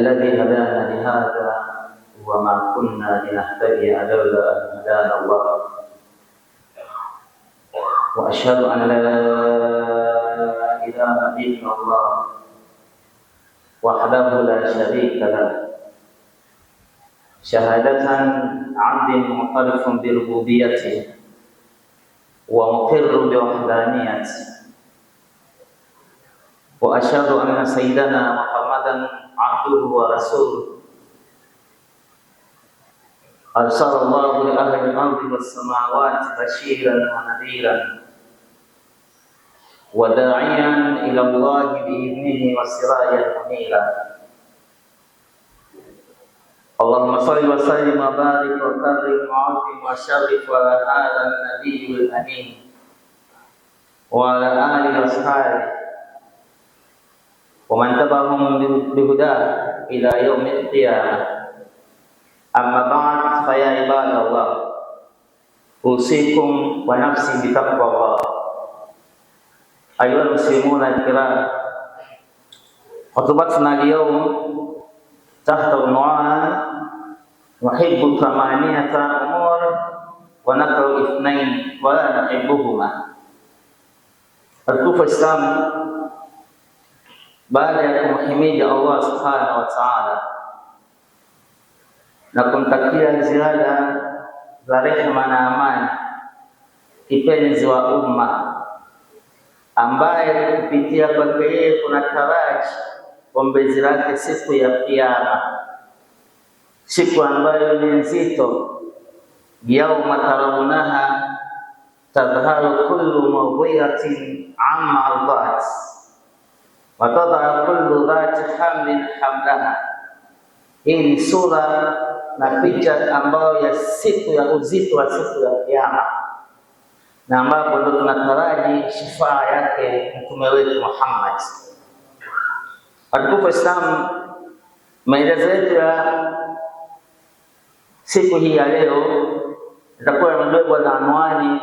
الذي هدانا لهذا وما كنا لنهتدي لولا أن هدانا الله وأشهد أن لا إله إلا الله وحده لا شريك له شهادة عبد معترف بربوبيته ومقر بوحدانيته وأشهد أن سيدنا محمدا عبده ورسوله أرسل الله لأهل الأرض والسماوات بشيرا ونذيرا وداعيا إلى الله بإذنه وسراجا منيرا. اللهم صل وسلم وبارك وكرم وعظم وشرف على هذا النبي الأمين وعلى آله وأصحابه ومن تبعهم بهداه إلى يوم القيامة. أما بعد فيا عباد الله أوصيكم ونفسي بتقوى الله. أيها المسلمون الكرام، خطبتنا اليوم تحت عنوان نحب 8 أمور ونكره 2 ولا نحبهما. Watukufu Waislamu, baada ya kumhimidi Allah subhanahu wa ta'ala na kumtakia ziada za rehema na amani kipenzi wa umma ambaye kupitia kwake yeye kuna taraji ombezi lake siku ya Kiyama, siku ambayo ni nzito. Yauma tarawunaha tadhharu kullu mudhi'atin amma ardhat wa tadha kullu dhati hamlin hamlaha. Hii ni sura na picha ambayo ya siku ya uzito wa siku ya Kiyama, na ambapo ndio tunataraji shifaa yake mtume wetu Muhammad. Watukufu Waislamu, maelezo yetu ya siku hii ya leo itakuwa yamebebwa na anwani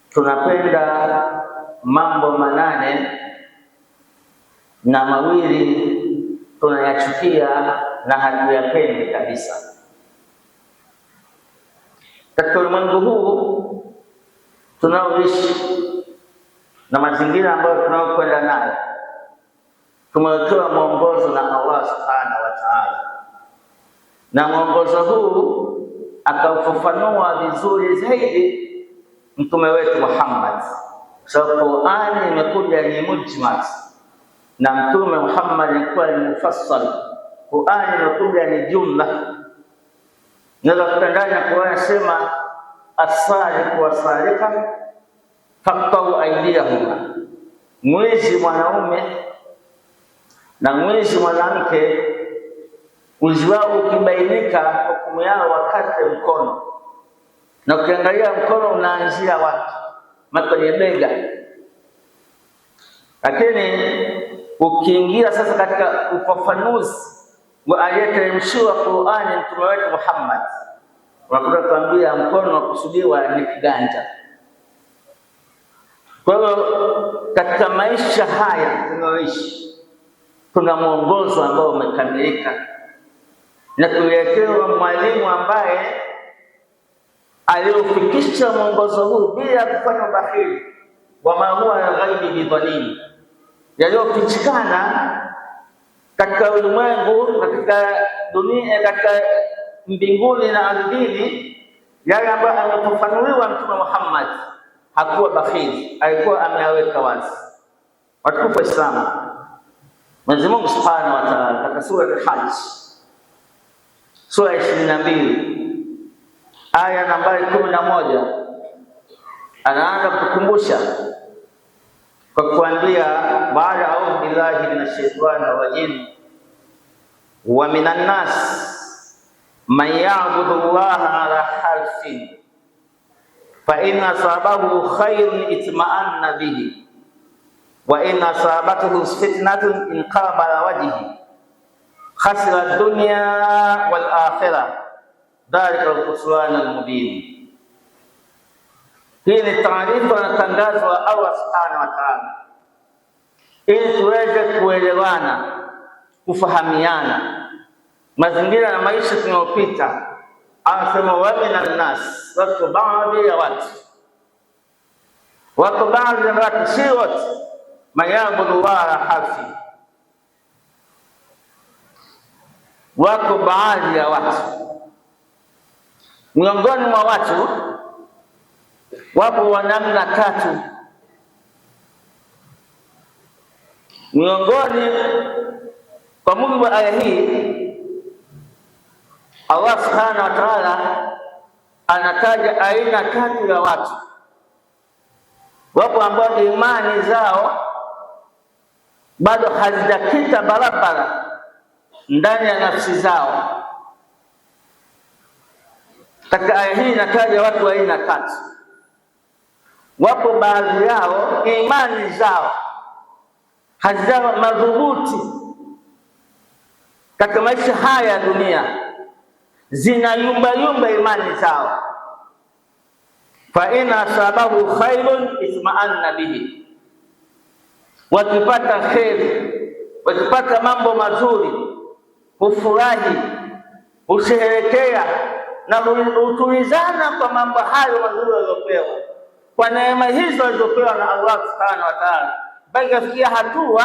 tunapenda mambo 8 na 2 tunayachukia na hatuyapendi kabisa. Katika ulimwengu huu tunaoishi na mazingira ambayo tunaokwenda nayo, tumewekewa mwongozo na Allah subhanahu wa ta'ala, na mwongozo huu akaufafanua vizuri zaidi mtume wetu Muhammad. Sababu Qur'ani imekuja ni mujmal na mtume Muhammad alikuwa ni mufassal. Qur'ani imekuja ni jumla. Naweza kutandanya Qur'ani sema as-sariqu was-sariqa faqta'u aydiyahuma, mwizi mwanaume na mwizi mwanamke wizi wao ukibainika, hukumu yao wakate mkono. Na ukiangalia mkono unaanzia wapi? Kwenye bega. Lakini ukiingia sasa katika ufafanuzi wa aliyeteremshiwa Qur'ani mtume wetu Muhammad, unakuta tuambia mkono wa kusudiwa ni kiganja. Kwa hiyo katika maisha haya tunayoishi tuna mwongozo ambao umekamilika, na tuliletewa mwalimu ambaye aliofikisha mwongozo huu bila kufanya ubahili. Wama huwa ghaibi bidhanin, yaliyofichikana katika ulimwengu, katika dunia, katika mbinguni na ardhini, yale ambayo amefafanuliwa mtume Muhammad, hakuwa bakhili, alikuwa ameyaweka wazi. Watukufu Waislamu, Mwenyezi Mungu subhanahu wa ta'ala katika sura al-Hajj, sura 22 aya nambari 11 anaanza kutukumbusha kwa kuambia, baada a'udhu billahi minash shaitani rajim, wa minan nas man ya'budu Allaha ala harfin fa in asabahu khayrun itma'anna bihi wa in asabathu fitnatun inqalaba wajhihi khasira ad-dunya wal akhirah dhalika al-khusran al-mubin. Hii ni taarifa na tangazo la Allah subhanahu wa ta'ala, ili tuweze kuelewana kufahamiana mazingira na maisha tunayopita. Anasema wa minan nas, wako baadhi ya watu, wako baadhi ya watu, si wote, mayabudu wala hafi. Wako baadhi ya watu, miongoni mwa watu wapo wa namna tatu. Miongoni, kwa mujibu wa aya hii, Allah subhanahu wa ta'ala anataja aina tatu ya watu. Wapo ambao imani zao bado hazijakita barabara ndani ya nafsi zao. Katika aya hii inataja watu wa aina tatu. Wapo baadhi yao imani zao hazijawa madhubuti katika maisha haya ya dunia, zina yumba imani zao. Fa ina asabahu khairun isma'anna bihi, wakipata kheri, wakipata mambo mazuri, hufurahi, husherehekea na hutulizana kwa mambo hayo mazuri waliyopewa, kwa neema hizo walizopewa na Allah subhanahu wa ta'ala, bali kafikia hatua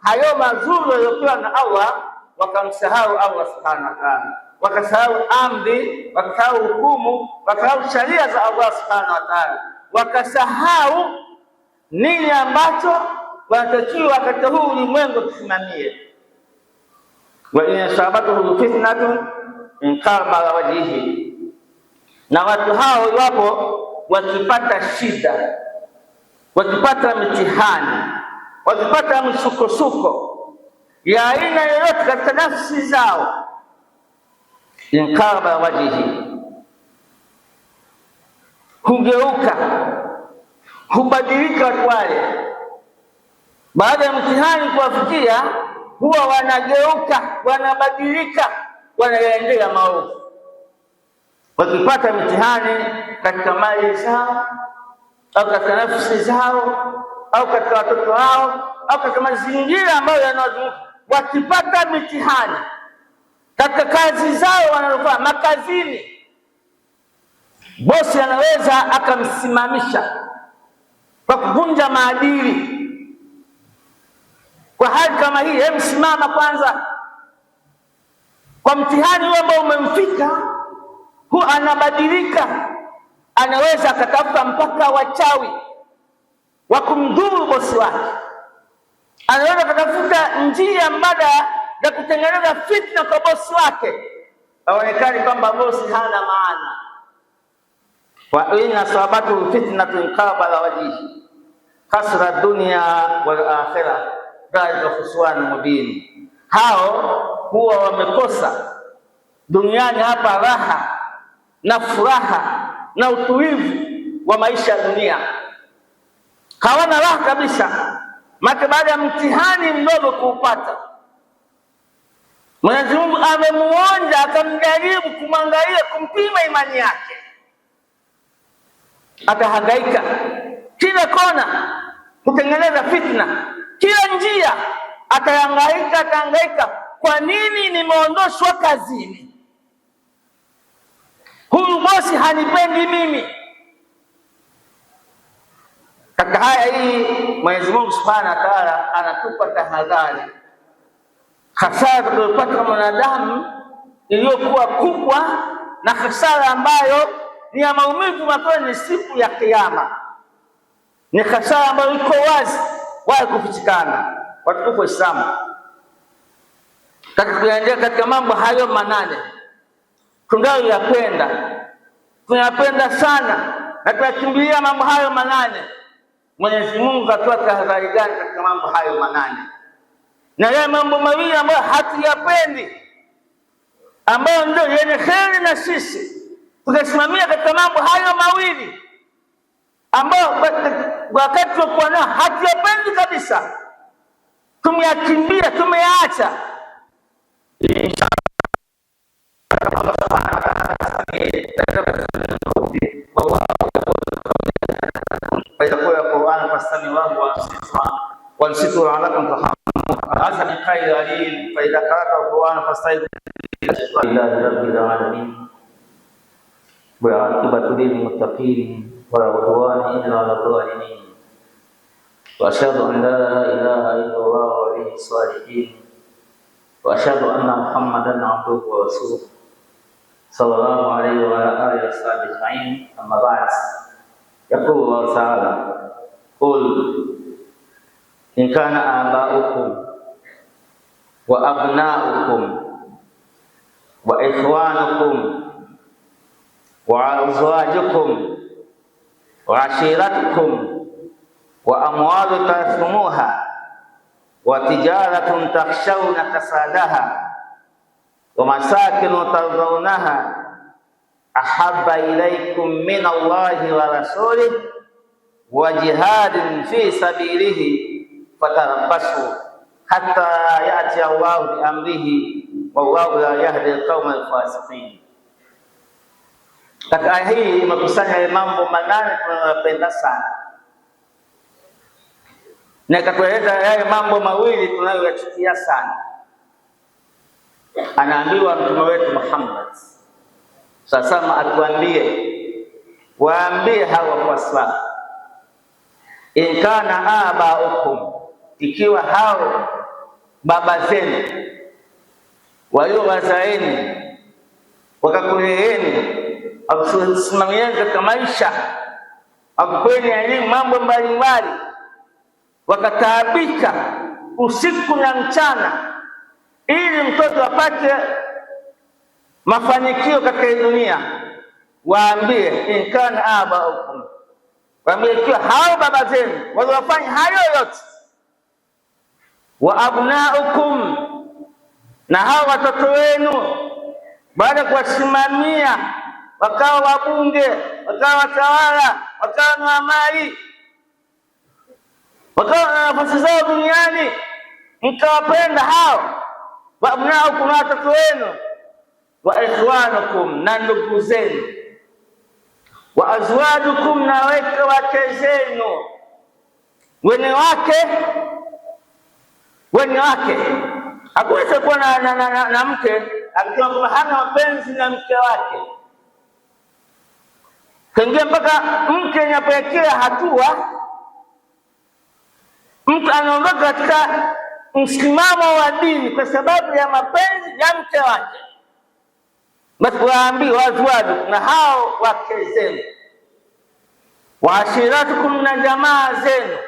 hayo mazuri waliyopewa na Allah wakamsahau Allah subhanahu wa ta'ala, wakasahau amri, wakasahau hukumu, wakasahau sharia za Allah subhanahu wa ta'ala, wakasahau nini ambacho wanatakiwa katika huu ulimwengu tusimamie. Wa in asabatuhu fitnatun inqalaba ala wajhihi, na watu hao wapo wakipata shida, wakipata mitihani, wakipata msukosuko ya aina yoyote katika nafsi zao, inqalaba wajhihi, hugeuka, hubadilika. Watu wale baada ya mtihani kuwafikia huwa wanageuka, wanabadilika, wanaendea maovu. Wakipata mitihani katika mali zao au katika nafsi zao au katika watoto wao au katika mazingira ambayo yanawazunguka, wakipata mitihani katika kazi zao wanazofanya, makazini, bosi anaweza akamsimamisha kwa kuvunja maadili. Kwa hali kama hii, hebu simama kwanza. Kwa mtihani huo ambao umemfika, huwa anabadilika, anaweza akatafuta mpaka wachawi wa kumdhuru bosi wake, anaweza akatafuta njia mbadala ya kutengeneza fitna kwa bosi wake, aonekane kwamba bosi hana maana. Wa in asabatu fitnatun qabala wajhihi khasra dunya wal akhirah dhalika khusran mubin. Hao huwa wamekosa duniani hapa raha na furaha na utulivu wa maisha ya dunia, hawana raha kabisa. Maka baada ya mtihani mdogo kuupata, Mwenyezi Mungu amemuonja, akamjaribu, kumwangalia, kumpima imani yake, atahangaika kila kona kutengeneza fitna, kila njia atahangaika. Kwa nini nimeondoshwa kazini? Huyu bosi hanipendi mimi. Katika haya hii Mwenyezi Mungu Subhanahu wa Ta'ala anatupa tahadhari, hasara tuliyopata mwanadamu iliyokuwa kubwa, na hasara ambayo ni ya maumivu makali, ni siku ya Kiyama. Ni hasara ambayo iko wazi, wala kufichikana. Watukufu Waislamu, katika mambo hayo manane tunayapenda sana na tunakimbilia mambo hayo manane. Mwenyezi Mungu katoa tahadhari gani katika mambo hayo manane? Na yale mambo mawili ambayo hatuyapendi, ambayo ndio yenye kheri, na sisi tukasimamia katika mambo hayo mawili ambayo wakati tulikuwa nao hatuyapendi kabisa, tumeyakimbia, tumeyaacha. وانصتوا لعلكم ترحمون. هذا من خير عليم فإذا ونستعين بالله رب العالمين والعاقبة للمتقين ولا عدوان إلا على الظالمين وأشهد أن لا إله إلا الله ولي الصالحين وأشهد أن محمدا عبده ورسوله صلى الله عليه وعلى آله وصحبه أجمعين. أما بعد، يقول الله تعالى: قل إن كان آباؤكم وأبناؤكم وإخوانكم وأزواجكم وعشيرتكم وأموال ترثموها وتجارة تخشون كسادها ومساكن ترضونها أحب إليكم من الله ورسوله وجهاد في سبيله فتربصوا حتى يأتي الله بأمره والله لا يهدي القوم الفاسقين. Katika aya hii imekusanya mambo manane tunayopenda sana, na ikatueleza yale mambo mawili tunayoyachukia sana. Anaambiwa mtume wetu Muhammad sasa atuambie, waambie hawa wafuasi wako, in kana abaukum, ikiwa hao baba zenu waliowazaeni wakakuleeni akusimamieni katika maisha, akupeni elimu mambo mbalimbali, wakataabika usiku na mchana ili mtoto apate mafanikio katika dunia, waambie in kana abaukum, waambie ikiwa hao baba zenu waliwafanya hayo yote, wa abnaukum, na hao watoto wenu baada ya kuwasimamia wakawa wabunge, wakawa watawala, wakawa na mali, wakawa na nafasi zao duniani, mkawapenda hao wa abnaukum, na watoto wenu, wa ikhwanukum, na ndugu zenu, wa azwajukum, na wake zenu, wenye wake. Hakuweza kuwa na mke akisema kwamba hana mapenzi na mke wake, kaingia mpaka mke inapelekea hatua mtu anaondoka katika msimamo wa dini kwa sababu ya mapenzi ya mke wake. Basi waambiwe wazwajukum, na hao wake zenu, wa ashiratukum, na jamaa zenu,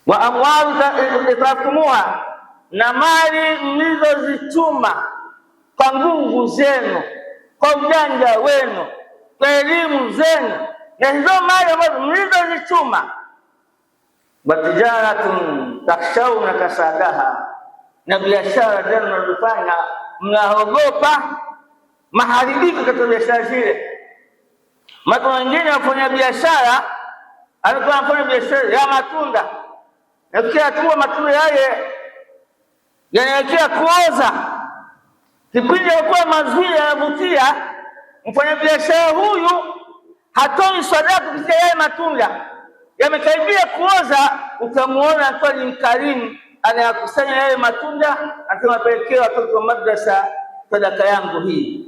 wa amwalu tarathumuha, na mali mlizozichuma kwa nguvu zenu, kwa ujanja wenu, kwa elimu zenu, na hizo mali ambazo mlizozichuma, watijaratun takhshawna kasadaha, na biashara zenu mnazofanya mnaogopa maharibiko katika biashara zile. Watu wengine wafanya biashara, alikuwa anafanya biashara ya matunda, na kila tu matunda yale yanaelekea kuoza, kipindi yakuwa mazuri yanavutia, mfanya biashara huyu hatoi sadaka kupitia yale matunda, yamekaribia kuoza, utamuona akiwa ni mkarimu, anayakusanya yale matunda, atamapelekea watoto wa madrasa sadaka yangu hii.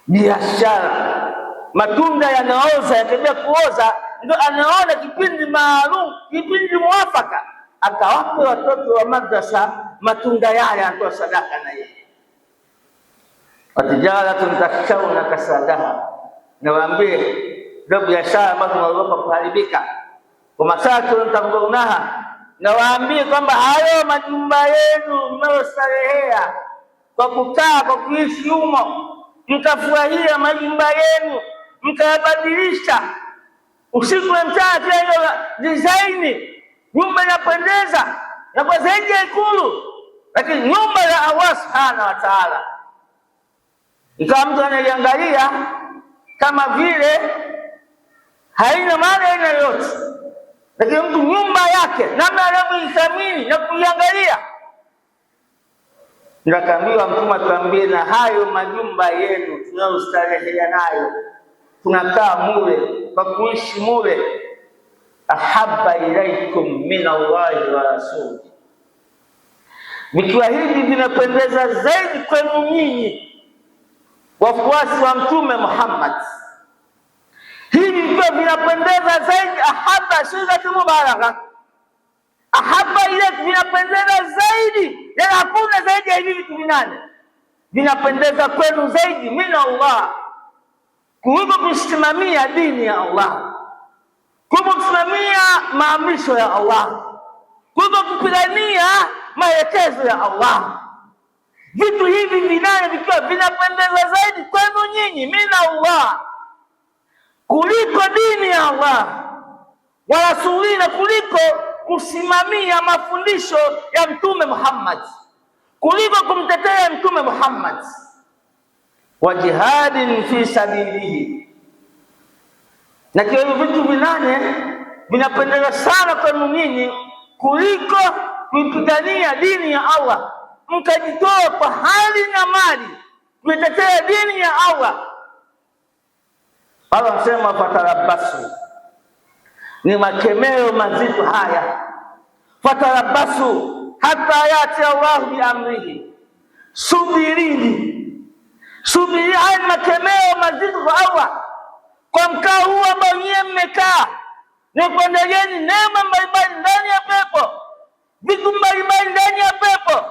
Biashara, matunda yanaoza, yakaribia kuoza, ndio anaona kipindi maalum, kipindi mwafaka, akawape watoto wa madrasa matunda yale, anatoa sadaka na yeye. Watijaratun takhshawna kasadaha, na waambie ndio biashara ambazo zinaogopa kuharibika, kwa masakin tardawnaha, na waambie kwamba hayo majumba yenu mnayostarehea kwa kukaa, kwa kuishi humo, mkafurahia majumba yenu, mkayabadilisha usiku na mchana, kila hiyo design, nyumba inapendeza na kwa zaidi ya Ikulu, lakini nyumba ya Allah subhanahu wa ta'ala ikawa mtu anaiangalia kama vile haina maana aina yoyote, lakini mtu nyumba yake namna anavyoithamini na kuiangalia, nikaambiwa Mtume atuambie, na hayo majumba yenu tunayostarehea nayo, tunakaa mule kwa kuishi mule, ahabba ilaikum min Allahi wa rasuli, vikiwa hivi vinapendeza zaidi kwenu nyinyi wafuasi wa Mtume Muhammad, hivi vikiwa vinapendeza zaidi, ahaba shizati mubaraka, ahaba ile vinapendeza zaidi, yana hakuna zaidi ya hivi vitu vinane vinapendeza kwenu zaidi min Allah, kuliko kusimamia dini ya Allah, kuliko kusimamia maamrisho ya Allah, kuliko kupigania maelekezo ya Allah. Vitu hivi vinane vikiwa vinapendeza zaidi kwenu nyinyi min Allah, kuliko dini ya Allah wa rasulina, kuliko kusimamia mafundisho ya Mtume Muhammad, kuliko kumtetea Mtume Muhammad, wa jihadin fi sabilihi. Na kwa hivyo vitu vinane vinapendeza sana kwenu nyinyi kuliko kuipigania dini ya Allah, mkajitoa kwa hali na mali kuitetea dini ya Allah. Allah anasema fatarabasu, ni makemeo mazito haya. Fatarabasu hata yati Allah biamrihi, subirini, subiri. Haya ni makemeo mazito kwa Allah kwa mkaa huu ambao nyie mmekaa, ni kuendeleeni neema mbalimbali ndani ya pepo, vitu mbalimbali ndani ya pepo,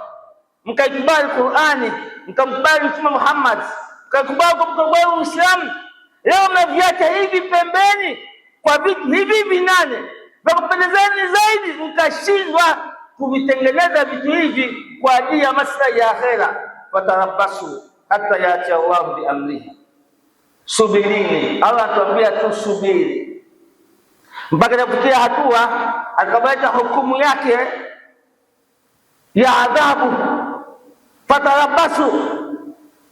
mkaikubali Qur'ani, mkamkubali Mtume Muhammad, mkakubali Uislamu. Leo mnaviacha hivi pembeni kwa vitu hivi vinane vya kupendezeni zaidi, mkashindwa kuvitengeneza vitu hivi kwa ajili ya maslahi ya akhera. Watarabasu hata yati Allah bi amrihi, subirini. Allah atuambia tusubiri mpaka kufikia hatua akabaita hukumu yake ya adhabu. Fatarabasu,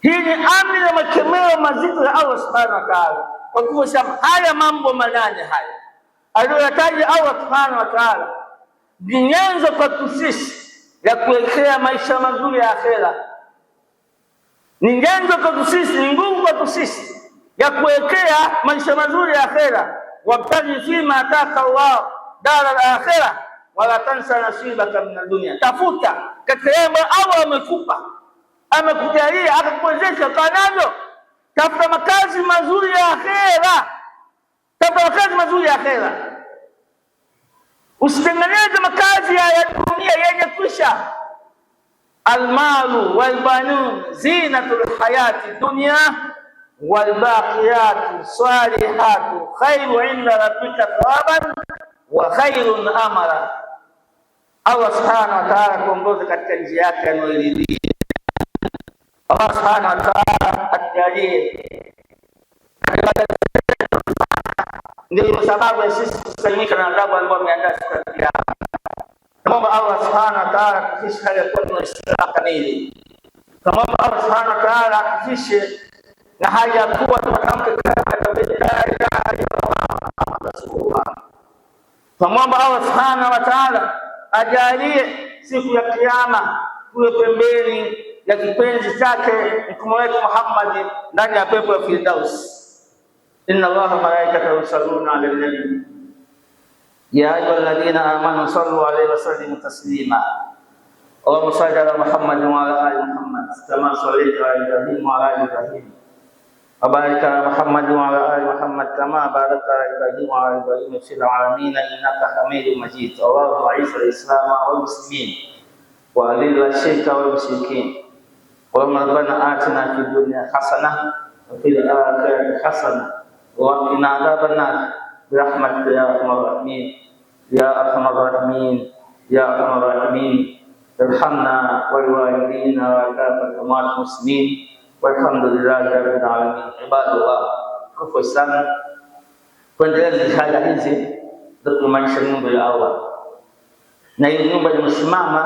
hii ni amri na makemeo mazito ya Allah subhanahu wa ta'ala. Kwa hivyo haya mambo manane haya aliyoyataja Allah subhanahu wa ta'ala ni nyenzo kwa sisi ya kuelekea maisha mazuri ya akhera, ni nyenzo kwa sisi, ni nguvu kwa sisi ya kuelekea maisha mazuri ya akhera. Wabtaghi fima ataka Allah dara al-akhirah wala tansa nasibaka min ad-dunya, tafuta katika yale Allah amekupa, amekujalia, akakuwezesha kanavyo. Tafuta makazi mazuri ya akhera, tafuta makazi mazuri ya akhera. Usitengeneze makazi ya dunia yenye kwisha. Almalu walbanun zinatul hayati dunya walbaqiyatu salihatu khairu inda rabbika thawaban wa khairun amala. Allah subhanahu wa ta'ala kuongoza katika njia yake anayoridhia. Allah subhanahu wa ta'ala atujalie. Ndio sababu sisi kusanyika na adhabu ambayo ameandaa siku ya Kiyama. Naomba Allah subhanahu wa ta'ala kufikisha hali ya kuwa na Uislamu kamili. Naomba Allah subhanahu wa ta'ala kufikishe na hali ya kuwa tunatamka la ilaha illallah rasulullah. Naomba Allah subhanahu wa ta'ala ajalie siku ya Kiyama tuwe pembeni ya kipenzi chake mtume wetu Muhammad ndani ya pepo ya Firdaus. Inna Allaha wa malaikatahu yusalluna 'alan nabi ya ayyuhalladhina amanu sallu 'alaihi wa sallimu taslima. Allahumma salli ala Muhammad wa ala ali Muhammad kama sallaita ala Ibrahim wa ala ali Ibrahim wa barik ala Muhammad wa ala ali Muhammad kama barakta ala Ibrahim wa ala Ibrahim fil alamin innaka Hamidum Majid. Allahumma a'izz al-islam wal muslimin wa adhill ash-shirka wal mushrikin. Allahumma rabbana atina fid dunya hasanah wa fil akhirati hasanah wa qina adhaban nar birahmatika ya arhamar rahimin ya arhamar rahimin ya arhamar rahimin. Irhamna wa liwalidina wa kafat umat muslimin walhamdulillahi rabbil alamin. Ibadallah, kwa sana kuendeleza jihada hizi za kuimarisha nyumba ya Allah, na hii nyumba imesimama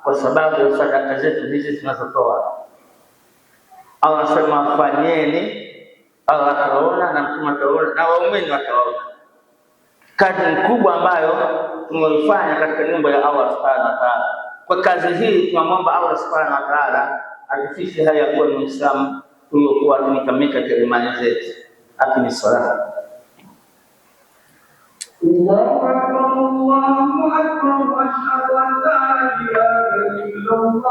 kwa sababu ya sadaka zetu hizi tunazotoa. Allah anasema fanyeni, Allah ataona na mtume ataona na waumini wataona kazi kubwa ambayo tumeifanya katika nyumba ya Allah subhanahu wa ta'ala. Kwa kazi hii tunamwomba Allah subhanahu wa ta'ala atufikishe haya kuwa ni Muislamu tuliokuwa tumekamilika katika imani zetu. Akini swala. Allahu akbar, Allahu akbar, ashhadu an la ilaha illallah.